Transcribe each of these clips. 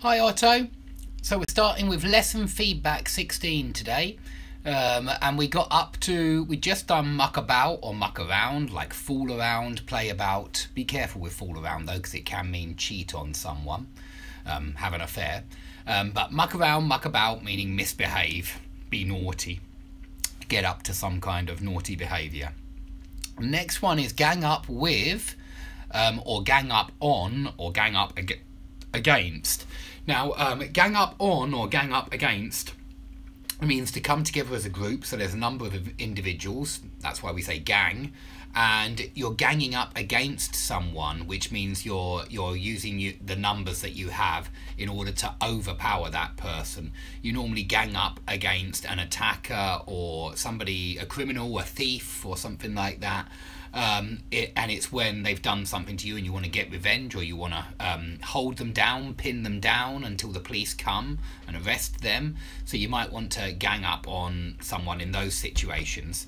Hi Otto. So we're starting with lesson feedback 16 today. And we just done muck about or muck around, like fool around, play about. Be careful with fool around though, because it can mean cheat on someone, have an affair. But muck around, muck about, meaning misbehave, be naughty, get up to some kind of naughty behaviour. Next one is gang up with, or gang up on, or gang up against. Now, gang up on or gang up against means to come together as a group. So there's a number of individuals. That's why we say gang. And you're ganging up against someone, which means you're using the numbers that you have in order to overpower that person. You normally gang up against an attacker or somebody, a criminal, a thief, or something like that. And it's when they've done something to you and you want to get revenge, or you want to hold them down, pin them down until the police come and arrest them. So you might want to gang up on someone in those situations.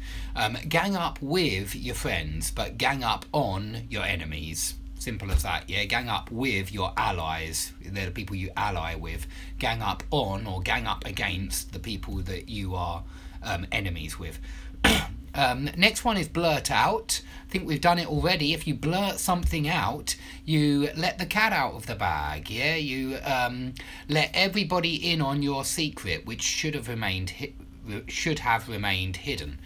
Gang up with your friends, but gang up on your enemies. Simple as that, yeah? Gang up with your allies. They're the people you ally with. Gang up on or gang up against the people that you are enemies with. Next one is blurt out. I think we've done it already. If you blurt something out, you let the cat out of the bag. Yeah, you let everybody in on your secret, which should have remained hidden.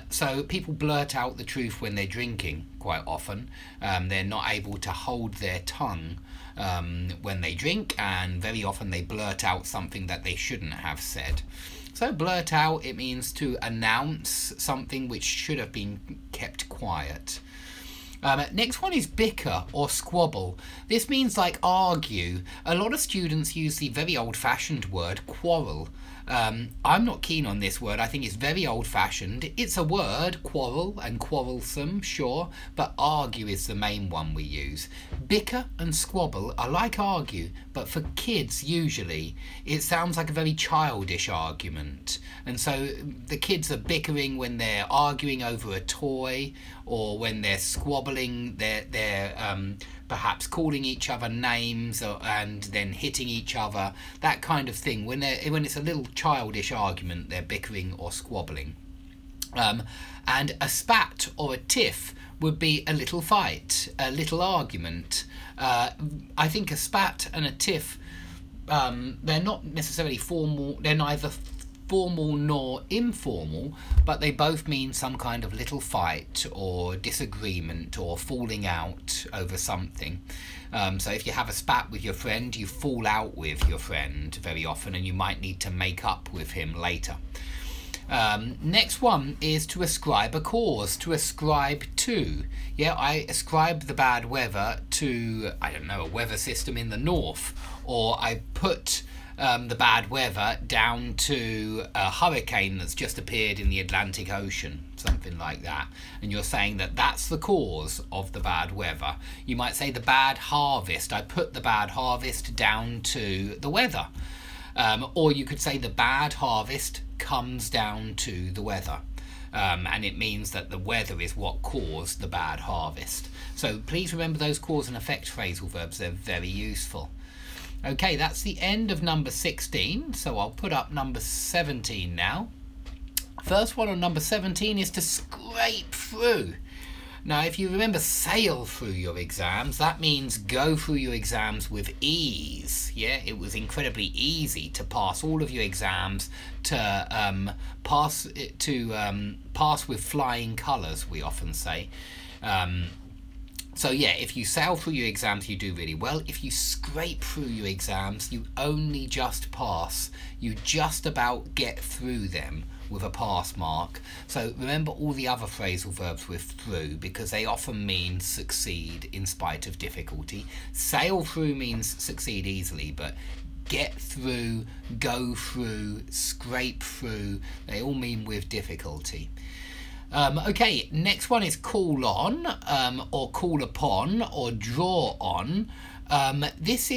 So people blurt out the truth when they're drinking quite often. They're not able to hold their tongue when they drink, and very often they blurt out something that they shouldn't have said. So blurt out, it means to announce something which should have been kept quiet. Next one is bicker or squabble. This means like argue. A lot of students use the very old-fashioned word quarrel. I'm not keen on this word. I think it's very old-fashioned. It's a word, quarrel and quarrelsome, sure, but argue is the main one we use. Bicker and squabble are like argue, but for kids usually it sounds like a very childish argument. And so the kids are bickering when they're arguing over a toy, or when they're squabbling, they're perhaps calling each other names and then hitting each other, that kind of thing. When it's a little childish argument, they're bickering or squabbling. And a spat or a tiff would be a little fight, a little argument. I think a spat and a tiff, they're not necessarily formal, they're neither formal nor informal, but they both mean some kind of little fight or disagreement or falling out over something. So if you have a spat with your friend, you fall out with your friend very often, and you might need to make up with him later. Next one is to ascribe a cause, to ascribe to. Yeah, I ascribe the bad weather to, I don't know, a weather system in the north, or I put the bad weather down to a hurricane that's just appeared in the Atlantic Ocean, something like that. And you're saying that that's the cause of the bad weather. You might say the bad harvest. I put the bad harvest down to the weather. Or you could say the bad harvest comes down to the weather. And it means that the weather is what caused the bad harvest. So please remember those cause and effect phrasal verbs. They're very useful. Okay, that's the end of number 16, so I'll put up number 17 now. First one on number 17 is to scrape through. Now, if you remember sail through your exams, that means go through your exams with ease. Yeah, it was incredibly easy to pass all of your exams, to pass with flying colours, we often say. So yeah, if you sail through your exams, you do really well. If you scrape through your exams, you only just pass. You just about get through them with a pass mark. So remember all the other phrasal verbs with through, because they often mean succeed in spite of difficulty. Sail through means succeed easily, but get through, go through, scrape through, they all mean with difficulty. Okay, next one is call on, or call upon, or draw on. This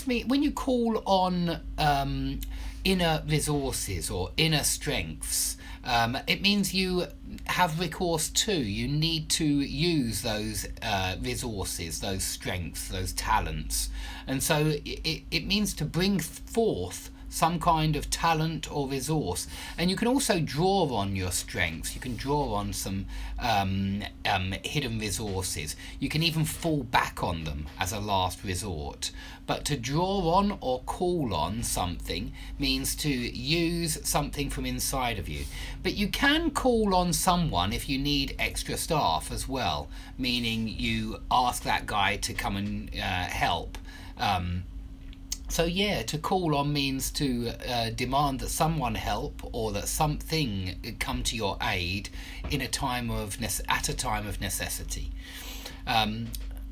means when you call on inner resources or inner strengths. It means you have recourse to, you need to use those resources, those strengths, those talents. And so it means to bring forth some kind of talent or resource. And you can also draw on your strengths. You can draw on some hidden resources. You can even fall back on them as a last resort. But to draw on or call on something means to use something from inside of you. But you can call on someone if you need extra staff as well, meaning you ask that guy to come and help. So yeah, to call on means to demand that someone help or that something come to your aid in a time of at a time of necessity.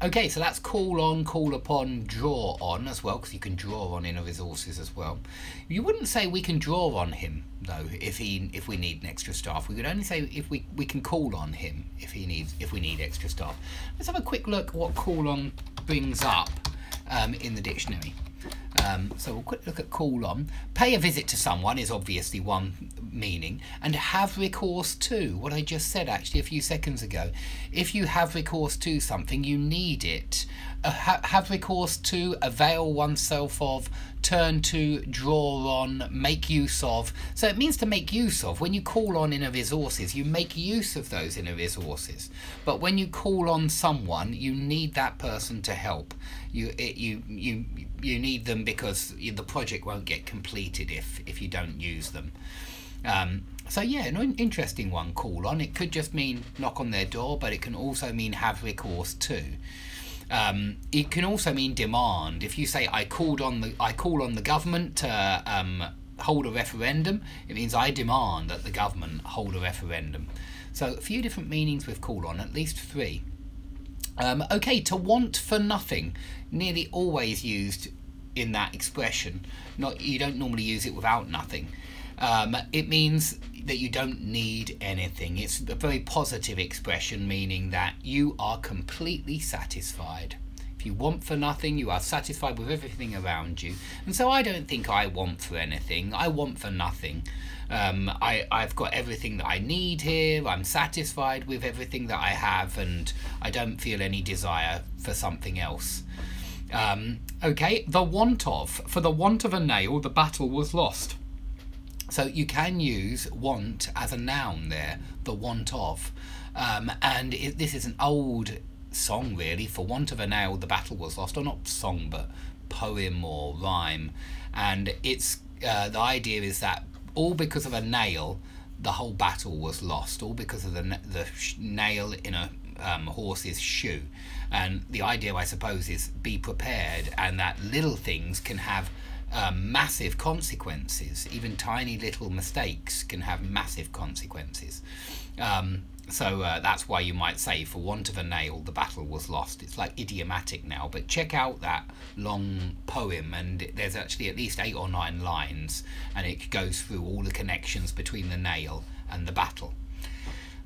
Okay, so that's call on, call upon, draw on as well, because you can draw on inner resources as well. You wouldn't say we can draw on him though if we need an extra staff. We would only say if we can call on him if we need extra staff. Let's have a quick look at what call on brings up in the dictionary. So we'll quick look at call on. Pay a visit to someone is obviously one meaning, and have recourse to, what I just said actually a few seconds ago. If you have recourse to something, you need it. Have recourse to, avail oneself of, turn to, draw on, make use of. So it means to make use of. When you call on inner resources, you make use of those inner resources. But when you call on someone, you need that person to help. You need them because the project won't get completed if you don't use them. So yeah, an interesting one, call on. It could just mean knock on their door, but it can also mean have recourse to. It can also mean demand. If you say I call on the government to hold a referendum, it means I demand that the government hold a referendum. So a few different meanings with call on, at least 3. Okay, to want for nothing, nearly always used in that expression. You don't normally use it without nothing. It means that you don't need anything. It's a very positive expression, meaning that you are completely satisfied. If you want for nothing, you are satisfied with everything around you. And so I don't think I want for anything. I want for nothing. I've got everything that I need here. I'm satisfied with everything that I have, and I don't feel any desire for something else. Okay, the want of. For the want of a nail, the battle was lost. So you can use want as a noun there, the want of. And this is an old song really. For want of a nail, the battle was lost. Or not song, but poem or rhyme. And it's the idea is that all because of a nail, the whole battle was lost. All because of the nail in a horse's shoe. And the idea, I suppose, is be prepared, and that little things can have massive consequences. Even tiny little mistakes can have massive consequences. So that's why you might say, for want of a nail, the battle was lost. It's like idiomatic now, but check out that long poem, and there's actually at least 8 or 9 lines, and it goes through all the connections between the nail and the battle.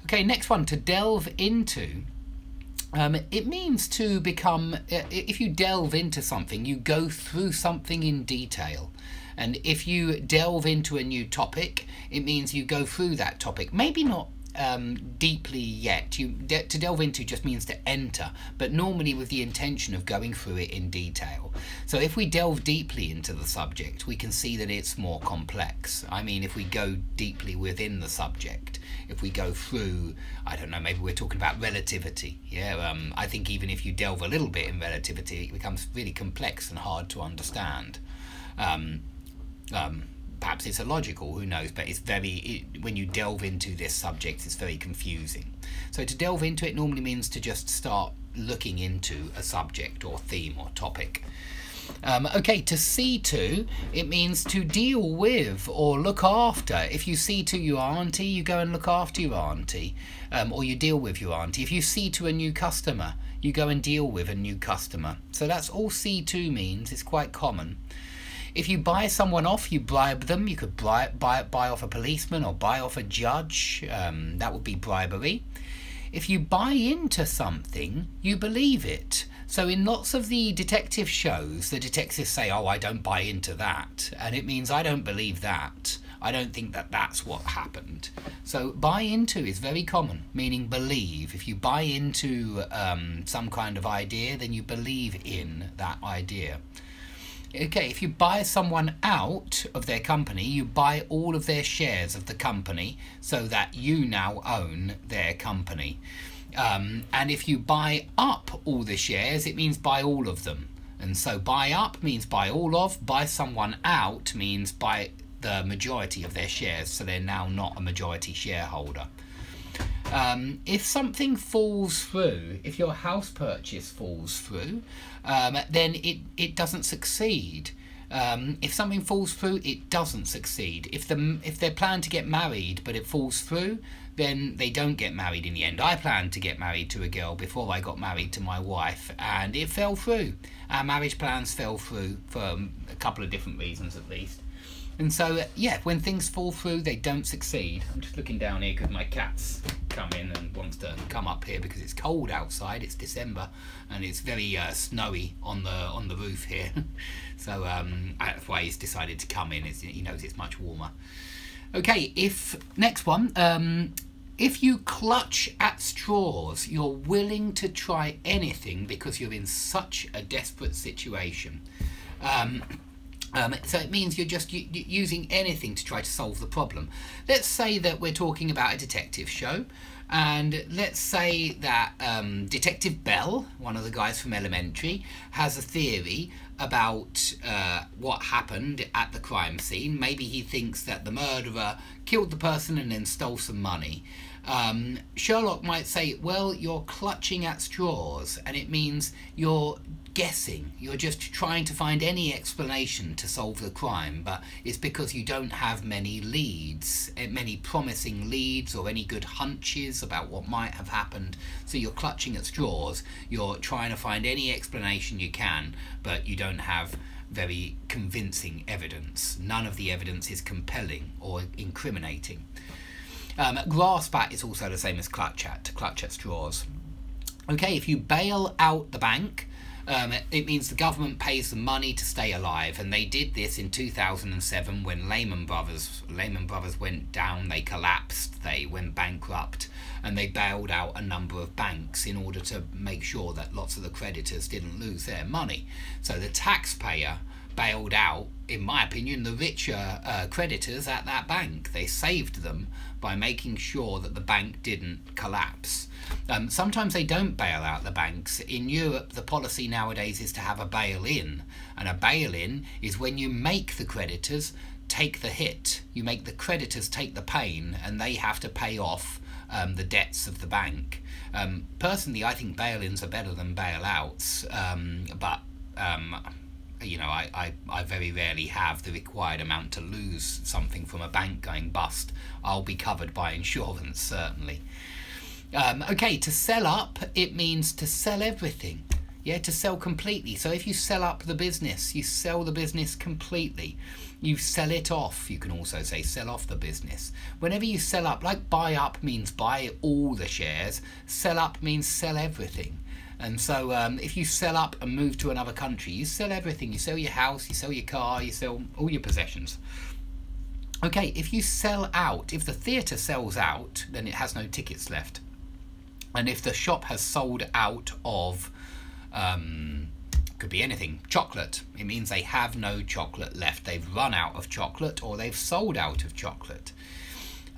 Okay, next one, to delve into. It means to become, if you delve into something, you go through something in detail. And if you delve into a new topic, it means you go through that topic. Maybe not deeply yet. To delve into just means to enter, but normally with the intention of going through it in detail. So if we delve deeply into the subject, we can see that it's more complex. I mean, if we go deeply within the subject, if we go through, I don't know, maybe we're talking about relativity. Yeah, I think even if you delve a little bit in relativity, it becomes really complex and hard to understand. Perhaps it's illogical, who knows, but it's when you delve into this subject, it's very confusing. So to delve into it normally means to just start looking into a subject or theme or topic. Okay, to see to, it means to deal with or look after. If you see to your auntie, you go and look after your auntie, or you deal with your auntie. If you see to a new customer, you go and deal with a new customer. So that's all see to means. It's quite common. If you buy someone off, you bribe them. You could buy off a policeman or buy off a judge. That would be bribery. if you buy into something, you believe it. So in lots of the detective shows, the detectives say, oh, I don't buy into that. And it means I don't believe that. I don't think that that's what happened. So buy into is very common, meaning believe. If you buy into some kind of idea, then you believe in that idea. Okay, if you buy someone out of their company, you buy all of their shares of the company so that you now own their company. And if you buy up all the shares, it means buy all of them. And so buy up means buy all of, buy someone out means buy the majority of their shares, so they're now not a majority shareholder. If something falls through, if your house purchase falls through, then it doesn't succeed. If something falls through, it doesn't succeed. If they plan to get married but it falls through, then they don't get married in the end. I planned to get married to a girl before I got married to my wife, and it fell through. Our marriage plans fell through for a couple of different reasons at least. And so, yeah, when things fall through, they don't succeed. I'm just looking down here because my cat's come in and wants to come up here because it's cold outside. It's December and it's very snowy on the roof here. So that's why he's decided to come in. He knows it's much warmer. Okay, next one. If you clutch at straws, you're willing to try anything because you're in such a desperate situation. So it means you're just using anything to try to solve the problem. Let's say that we're talking about a detective show, and let's say that Detective Bell, one of the guys from Elementary, has a theory about what happened at the crime scene. Maybe he thinks that the murderer killed the person and then stole some money. Sherlock might say, well, you're clutching at straws, and it means you're guessing. You're just trying to find any explanation to solve the crime, but it's because you don't have many leads, many promising leads or any good hunches about what might have happened. So you're clutching at straws. You're trying to find any explanation you can, but you don't have very convincing evidence. None of the evidence is compelling or incriminating. Grasp at is also the same as clutch at straws. Okay, if you bail out the bank, it means the government pays the money to stay alive, and they did this in 2007 when Lehman Brothers went down, they collapsed, they went bankrupt, and they bailed out a number of banks in order to make sure that lots of the creditors didn't lose their money. So the taxpayer bailed out, in my opinion, the richer creditors at that bank. They saved them by making sure that the bank didn't collapse. Sometimes they don't bail out the banks. In Europe, the policy nowadays is to have a bail-in, and a bail-in is when you make the creditors take the hit. You make the creditors take the pain, and they have to pay off the debts of the bank. Personally, I think bail-ins are better than bail-outs, but you know, I very rarely have the required amount to lose something from a bank going bust. I'll be covered by insurance, certainly. Okay, to sell up, it means to sell everything. Yeah, to sell completely. So if you sell up the business, you sell the business completely. You sell it off. You can also say sell off the business. Whenever you sell up, like buy up means buy all the shares, sell up means sell everything. And so if you sell up and move to another country, you sell everything. You sell your house, you sell your car, you sell all your possessions. Okay, if you sell out, if the theatre sells out, then it has no tickets left. And if the shop has sold out of, could be anything, chocolate, it means they have no chocolate left. They've run out of chocolate, or they've sold out of chocolate.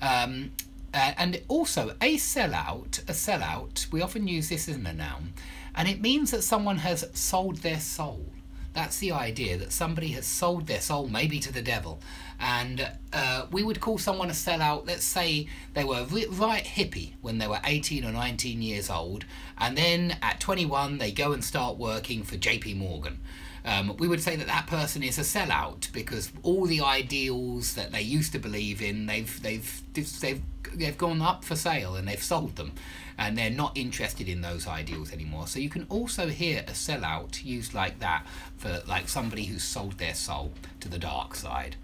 And also, a sellout, we often use this as a noun, and it means that someone has sold their soul. That's the idea, that somebody has sold their soul, maybe to the devil. And we would call someone a sellout. Let's say they were right hippie when they were 18 or 19 years old, and then at 21 they go and start working for JP Morgan. We would say that that person is a sellout because all the ideals that they used to believe in, they've gone up for sale and they've sold them, and they're not interested in those ideals anymore. So you can also hear a sellout used like that for like somebody who's sold their soul to the dark side.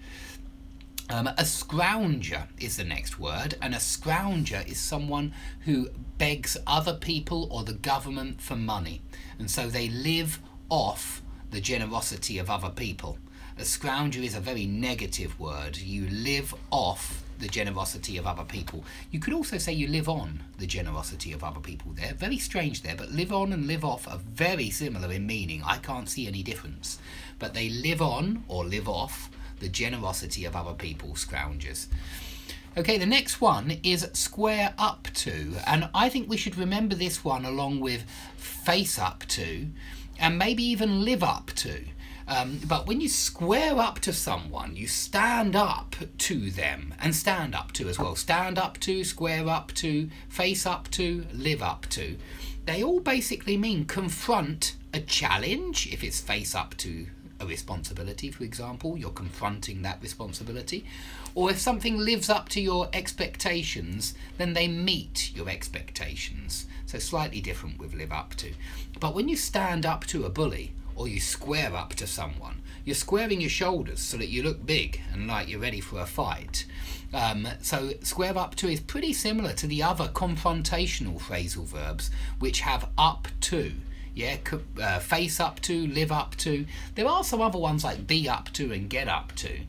A scrounger is the next word, and a scrounger is someone who begs other people or the government for money, and so they live off the generosity of other people. A scrounger is a very negative word. You live off the generosity of other people. You could also say you live on the generosity of other people there. Very strange there, but live on and live off are very similar in meaning. I can't see any difference. But they live on or live off the generosity of other people, scroungers. Okay, the next one is square up to, and I think we should remember this one along with face up to, and maybe even live up to. But when you square up to someone, you stand up to them, and stand up to as well. Stand up to, square up to, face up to, live up to. They all basically mean confront a challenge. If it's face up to a responsibility, for example, you're confronting that responsibility. Or if something lives up to your expectations, then they meet your expectations. So slightly different with live up to. But when you stand up to a bully, or you square up to someone, you're squaring your shoulders so that you look big and like you're ready for a fight. So square up to is pretty similar to the other confrontational phrasal verbs which have up to. Yeah, face up to, live up to. There are some other ones like be up to and get up to.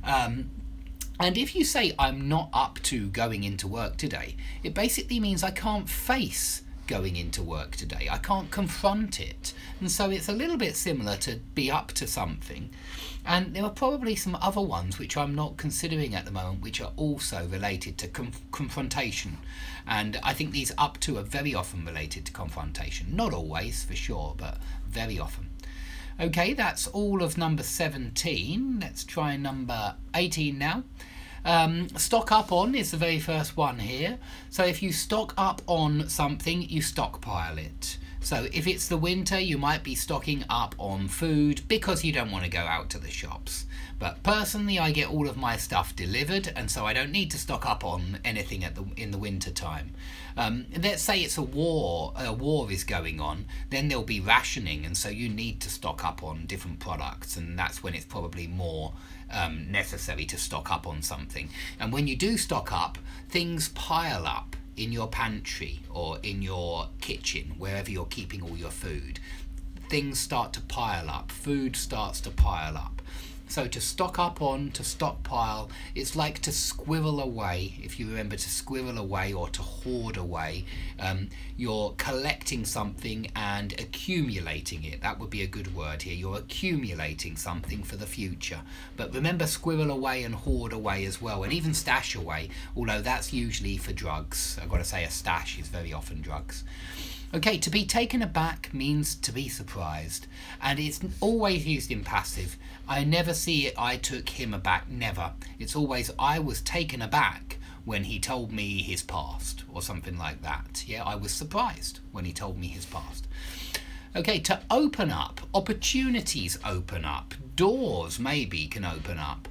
And if you say I'm not up to going into work today, it basically means I can't face going into work today. I can't confront it. And so it's a little bit similar to be up to something. And there are probably some other ones which I'm not considering at the moment which are also related to confrontation. And I think these up to are very often related to confrontation. Not always, for sure, but very often. Okay, that's all of number 17. Let's try number 18 now. Stock up on is the very first one here. So if you stock up on something, you stockpile it. So if it's the winter, you might be stocking up on food because you don't want to go out to the shops. But personally, I get all of my stuff delivered, and so I don't need to stock up on anything in the winter time. Let's say it's a war is going on, then there'll be rationing, and so you need to stock up on different products, and that's when it's probably more necessary to stock up on something. And when you do stock up, things pile up in your pantry or in your kitchen, wherever you're keeping all your food. Things start to pile up, food starts to pile up. So to stock up on, to stockpile, it's like to squirrel away. If you remember, to squirrel away or to hoard away, you're collecting something and accumulating it. That would be a good word here. You're accumulating something for the future. But remember, squirrel away and hoard away as well, and even stash away, although that's usually for drugs. I've got to say a stash is very often drugs. Okay, to be taken aback means to be surprised, and it's always used in passive. I never see it, I took him aback, never. It's always, I was taken aback when he told me his past, or something like that. Yeah, I was surprised when he told me his past. Okay, to open up, opportunities open up, doors maybe can open up.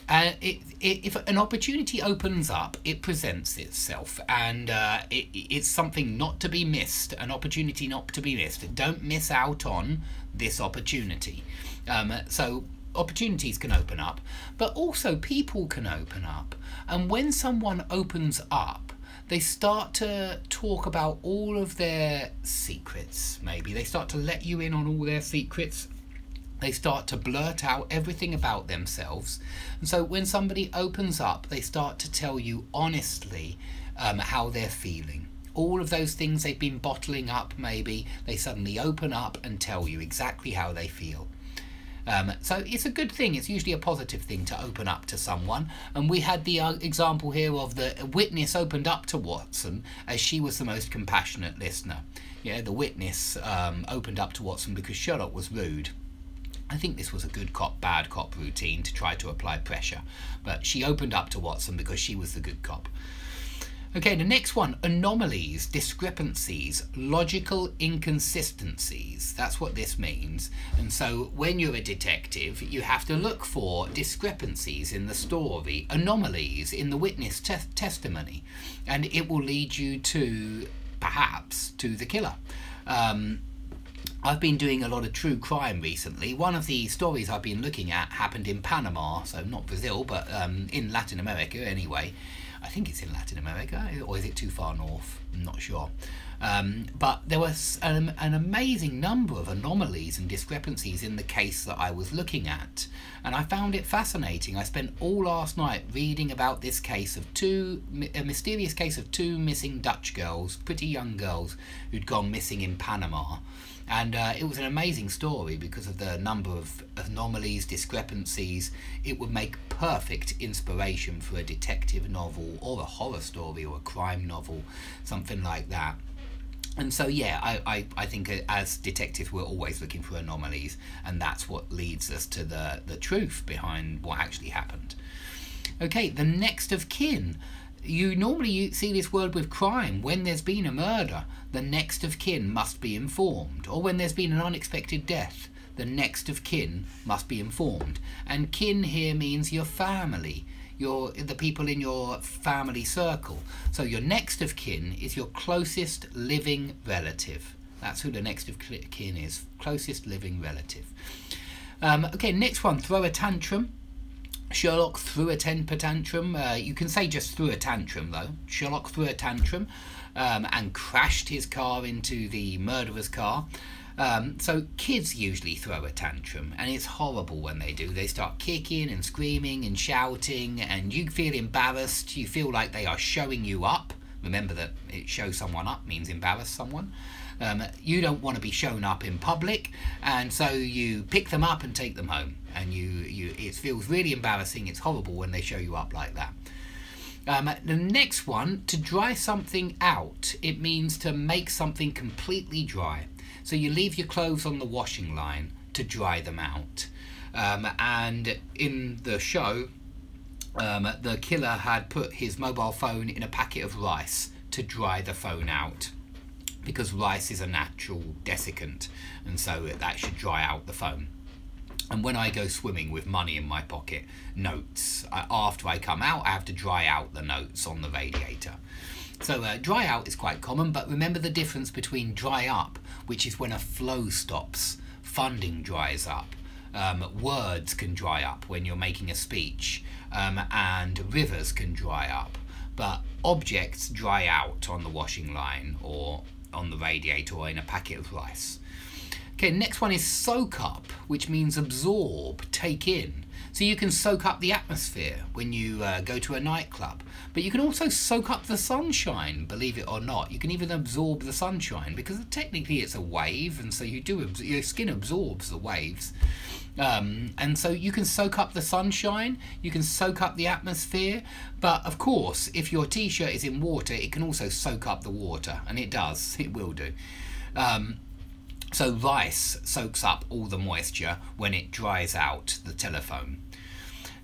If an opportunity opens up, it presents itself, and it's something not to be missed, an opportunity not to be missed. Don't miss out on this opportunity. So opportunities can open up, but also people can open up. And when someone opens up, they start to talk about all of their secrets, maybe. They start to let you in on all their secrets. They start to blurt out everything about themselves. And so when somebody opens up, they start to tell you honestly how they're feeling. All of those things they've been bottling up, maybe, they suddenly open up and tell you exactly how they feel. So it's a good thing. It's usually a positive thing to open up to someone. And we had the example here of the witness opened up to Watson as she was the most compassionate listener. Yeah, the witness opened up to Watson because Sherlock was rude. I think this was a good cop, bad cop routine to try to apply pressure. But she opened up to Watson because she was the good cop. Okay, the next one, anomalies, discrepancies, logical inconsistencies. That's what this means. And so when you're a detective, you have to look for discrepancies in the story, anomalies in the witness testimony, and it will lead you to, perhaps, to the killer. I've been doing a lot of true crime recently. One of the stories I've been looking at happened in Panama, so not Brazil, but in Latin America anyway. I think it's in Latin America, or is it too far north? I'm not sure. But there was an amazing number of anomalies and discrepancies in the case that I was looking at, and I found it fascinating. I spent all last night reading about this case of a mysterious case of two missing Dutch girls, pretty young girls, who'd gone missing in Panama. And it was an amazing story because of the number of anomalies, discrepancies. It would make perfect inspiration for a detective novel or a horror story or a crime novel, something like that. And so, yeah, I think as detectives we're always looking for anomalies, and that's what leads us to the truth behind what actually happened. Okay, the next of kin. You normally see this word with crime. When there's been a murder, the next of kin must be informed. Or when there's been an unexpected death, the next of kin must be informed. And kin here means your family, the people in your family circle. So your next of kin is your closest living relative. That's who the next of kin is, closest living relative. Okay, next one, throw a tantrum. Sherlock threw a temper tantrum. You can say just threw a tantrum though. Sherlock threw a tantrum and crashed his car into the murderer's car. So kids usually throw a tantrum, and it's horrible when they do. They start kicking and screaming and shouting, and you feel embarrassed. You feel like they are showing you up. Remember that it show someone up means embarrass someone. You don't want to be shown up in public, and so you pick them up and take them home. And it feels really embarrassing. It's horrible when they show you up like that. The next one, to dry something out. It means to make something completely dry. So you leave your clothes on the washing line to dry them out. And in the show, the killer had put his mobile phone in a packet of rice to dry the phone out, because rice is a natural desiccant, and so that should dry out the phone. And when I go swimming with money in my pocket, notes, after I come out, I have to dry out the notes on the radiator. So dry out is quite common, but remember the difference between dry up, which is when a flow stops, funding dries up, words can dry up when you're making a speech, and rivers can dry up, but objects dry out on the washing line or on the radiator or in a packet of rice. Okay, next one is soak up, which means absorb, take in. So you can soak up the atmosphere when you go to a nightclub, but you can also soak up the sunshine, believe it or not. You can even absorb the sunshine, because technically it's a wave, and so your skin absorbs the waves. And so you can soak up the sunshine, you can soak up the atmosphere, but of course, if your t-shirt is in water, it can also soak up the water, and it does, it will do. So rice soaks up all the moisture when it dries out the telephone.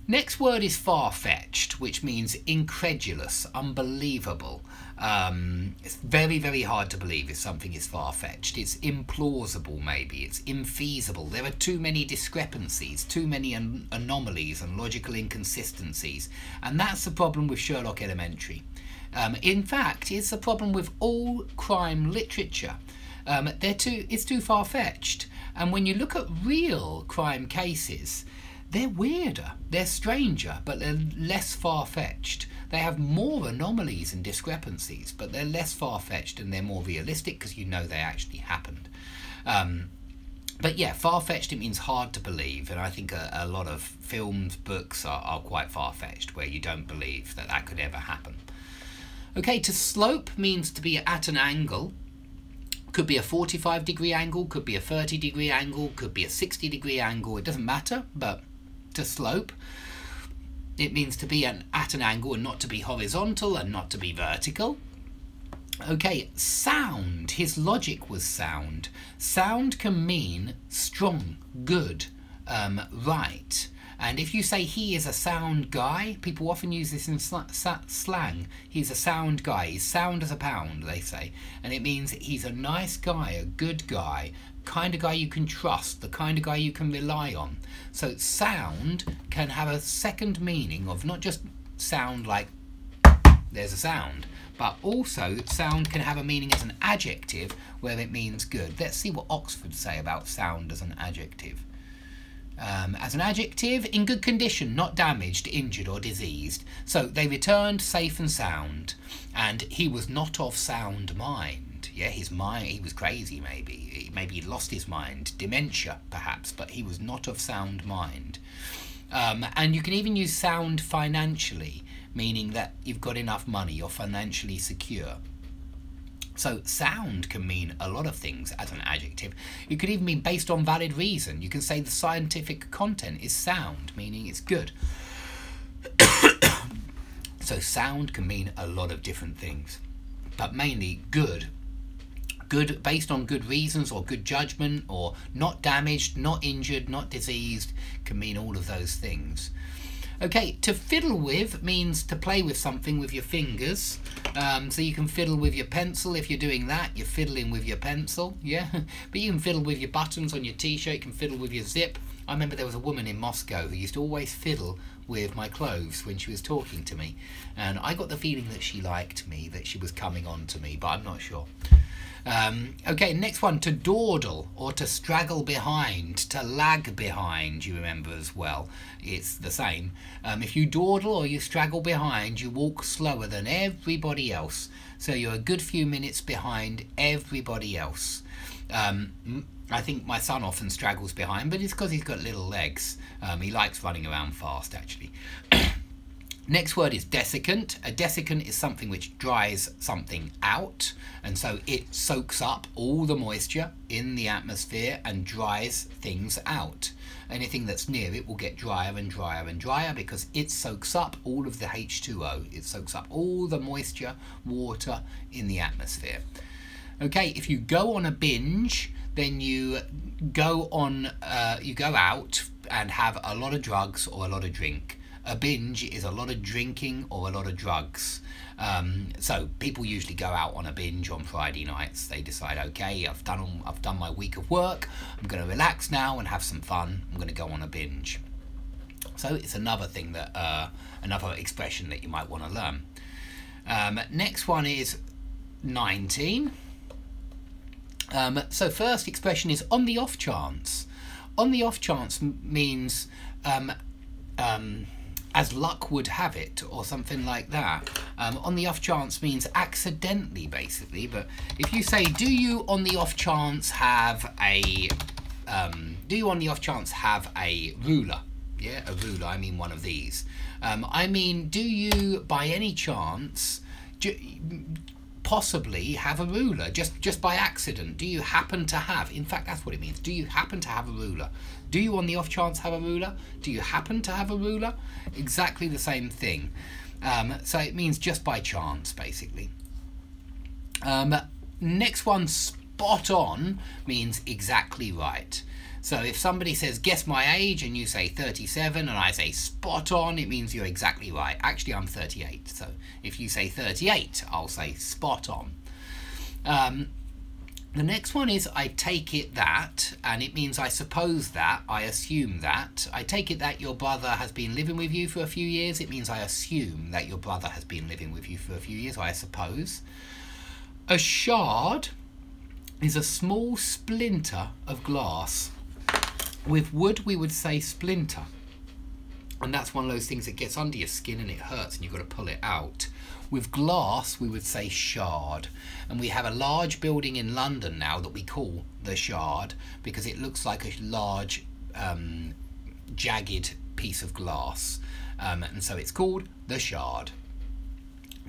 Next word is far-fetched, which means incredulous, unbelievable. It's very, very hard to believe if something is far-fetched. It's implausible, maybe. It's infeasible. There are too many discrepancies, too many anomalies and logical inconsistencies. And that's the problem with Sherlock Elementary. In fact, it's a problem with all crime literature. It's too far-fetched. And when you look at real crime cases, they're weirder, they're stranger, but they're less far-fetched. They have more anomalies and discrepancies, but they're less far-fetched and they're more realistic because you know they actually happened. But yeah, far-fetched, it means hard to believe, and I think a lot of films, books are quite far-fetched, where you don't believe that that could ever happen. Okay, to slope means to be at an angle. Could be a 45-degree angle, could be a 30-degree angle, could be a 60-degree angle, it doesn't matter, but to slope, it means to be at an angle and not to be horizontal and not to be vertical. Okay, sound, his logic was sound. Sound can mean strong, good, right. And if you say he is a sound guy, people often use this in slang. He's a sound guy. He's sound as a pound, they say. And it means he's a nice guy, a good guy, kind of guy you can trust, the kind of guy you can rely on. So sound can have a second meaning of not just sound like there's a sound. But also, sound can have a meaning as an adjective where it means good. Let's see what Oxford say about sound as an adjective. As an adjective, in good condition, not damaged, injured or diseased. So they returned safe and sound, and he was not of sound mind. Yeah, his mind, he was crazy maybe. Maybe he lost his mind, dementia perhaps, but he was not of sound mind. And you can even use sound financially, meaning that you've got enough money, you're financially secure. So sound can mean a lot of things as an adjective. It could even mean based on valid reason. You can say the scientific content is sound, meaning it's good. So sound can mean a lot of different things, but mainly good. Good based on good reasons or good judgment, or not damaged, not injured, not diseased, can mean all of those things. Okay, to fiddle with means to play with something with your fingers. So you can fiddle with your pencil. If you're doing that, you're fiddling with your pencil, yeah. But you can fiddle with your buttons on your t-shirt, you can fiddle with your zip. I remember there was a woman in Moscow who used to always fiddle with my clothes when she was talking to me. And I got the feeling that she liked me, that she was coming on to me, but I'm not sure. Okay, next one, to dawdle or to straggle behind, to lag behind, you remember as well. It's the same. If you dawdle or you straggle behind, you walk slower than everybody else. So you're a good few minutes behind everybody else. I think my son often straggles behind, but it's because he's got little legs. He likes running around fast, actually. Next word is desiccant. A desiccant is something which dries something out, and so it soaks up all the moisture in the atmosphere and dries things out. Anything that's near it will get drier and drier and drier because it soaks up all of the H2O. It soaks up all the moisture, water in the atmosphere. Okay, if you go on a binge, then you go out and have a lot of drugs or a lot of drink. A binge is a lot of drinking or a lot of drugs. So people usually go out on a binge on Friday nights. They decide, okay, I've done my week of work. I'm going to relax now and have some fun. I'm going to go on a binge. So it's another thing that another expression that you might want to learn. Next one is 19. So first expression is on the off chance. On the off chance means as luck would have it, or something like that. On the off chance means accidentally, basically. But if you say, do you on the off chance have a ruler? Yeah, a ruler. I mean one of these. I mean, do you by any chance possibly have a ruler, just by accident? Do you happen to have, in fact that's what it means, do you happen to have a ruler? Do you on the off chance have a ruler? Do you happen to have a ruler? Exactly the same thing. So it means just by chance, basically. Next one, spot on, means exactly right. So if somebody says, guess my age, and you say 37, and I say spot on, it means you're exactly right. Actually, I'm 38. So if you say 38, I'll say spot on. The next one is I take it that, and it means I suppose that, I assume that. I take it that your brother has been living with you for a few years. It means I assume that your brother has been living with you for a few years, I suppose. A shard is a small splinter of glass. With wood, we would say splinter. And that's one of those things that gets under your skin and it hurts and you've got to pull it out. With glass, we would say shard. And we have a large building in London now that we call the Shard because it looks like a large, jagged piece of glass. And so it's called the Shard.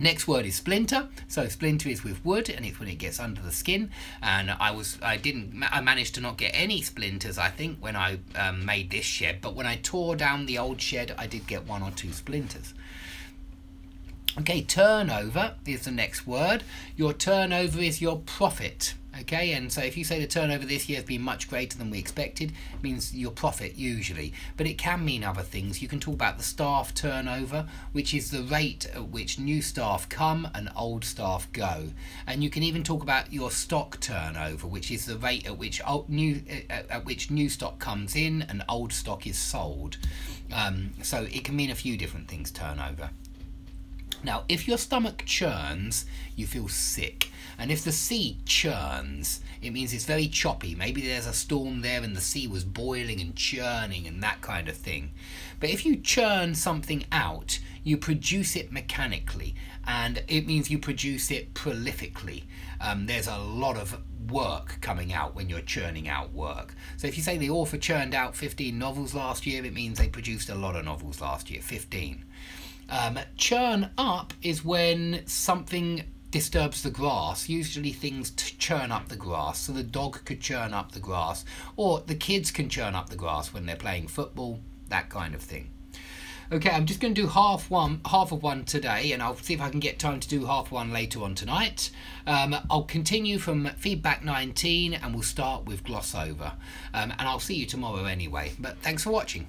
Next word is splinter. So splinter is with wood and it's when it gets under the skin. And I managed to not get any splinters, I think, when I made this shed. But when I tore down the old shed, I did get 1 or 2 splinters. Okay, turnover is the next word. Your turnover is your profit. Okay, and so if you say the turnover this year has been much greater than we expected, it means your profit usually. But it can mean other things. You can talk about the staff turnover, which is the rate at which new staff come and old staff go. And you can even talk about your stock turnover, which is the rate at which new stock comes in and old stock is sold. So it can mean a few different things, turnover. Now, if your stomach churns, you feel sick. And if the sea churns, it means it's very choppy. Maybe there's a storm there and the sea was boiling and churning and that kind of thing. But if you churn something out, you produce it mechanically. And it means you produce it prolifically. There's a lot of work coming out when you're churning out work. So if you say the author churned out 15 novels last year, it means they produced a lot of novels last year, 15. Churn up is when something disturbs the grass. Usually things churn up the grass. So the dog could churn up the grass, or the kids can churn up the grass when they're playing football, that kind of thing. Okay, I'm just going to do half of one today, and I'll see if I can get time to do half one later on tonight. I'll continue from feedback 19, and we'll start with gloss over. And I'll see you tomorrow anyway. But thanks for watching.